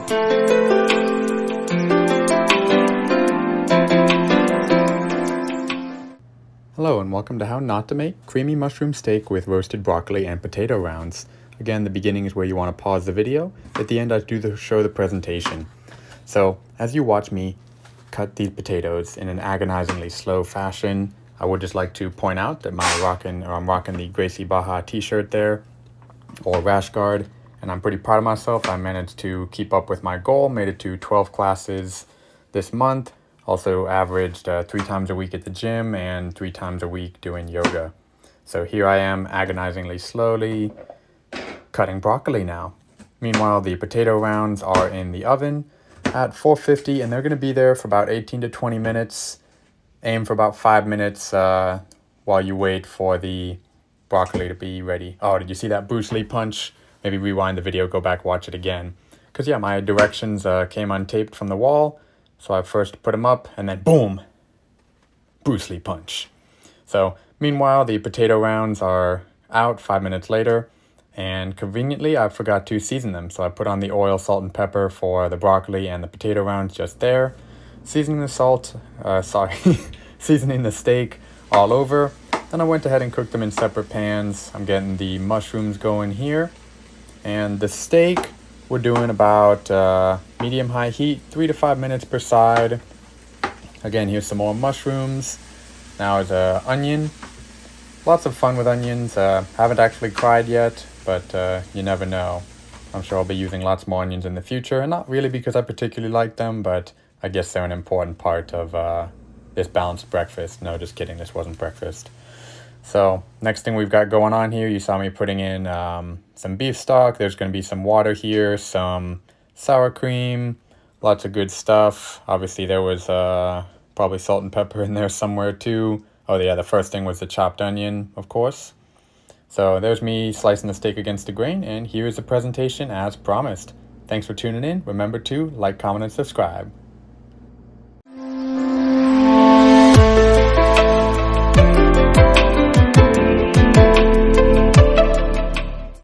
Hello and welcome to How Not to Make Creamy Mushroom Steak with Roasted Broccoli and Potato Rounds. Again, the beginning is where you want to pause the video. At the end, I show the presentation. So, as you watch me cut these potatoes in an agonizingly slow fashion, I would just like to point out that I'm rocking the Gracie Barra t-shirt there, or rash guard, and I'm pretty proud of myself. I managed to keep up with my goal, made it to 12 classes this month. Also averaged 3 times a week at the gym and 3 times a week doing yoga. So here I am agonizingly slowly cutting broccoli now. Meanwhile, the potato rounds are in the oven at 450 and they're going to be there for about 18 to 20 minutes. Aim for about 5 minutes while you wait for the broccoli to be ready. Oh, did you see that Bruce Lee punch? Maybe rewind the video, go back, watch it again. Because yeah, my directions came untaped from the wall. So I first put them up, and then boom, Bruce Lee punch. So meanwhile, the potato rounds are out 5 minutes later, and conveniently, I forgot to season them. So I put on the oil, salt, and pepper for the broccoli and the potato rounds just there. Seasoning the seasoning the steak all over. Then I went ahead and cooked them in separate pans. I'm getting the mushrooms going here. And the steak, we're doing about medium-high heat, 3 to 5 minutes per side. Again, here's some more mushrooms. Now is an onion. Lots of fun with onions. Haven't actually tried yet, but you never know. I'm sure I'll be using lots more onions in the future. And not really because I particularly like them, but I guess they're an important part of this balanced breakfast. No, just kidding. This wasn't breakfast. So next thing we've got going on here, you saw me putting in some beef stock. There's going to be some water here, some sour cream, lots of good stuff. Obviously there was probably salt and pepper in there somewhere too. Oh yeah, the first thing was the chopped onion, of course. So there's me slicing the steak against the grain, and here's the presentation as promised. Thanks for tuning in. Remember to like, comment, and subscribe.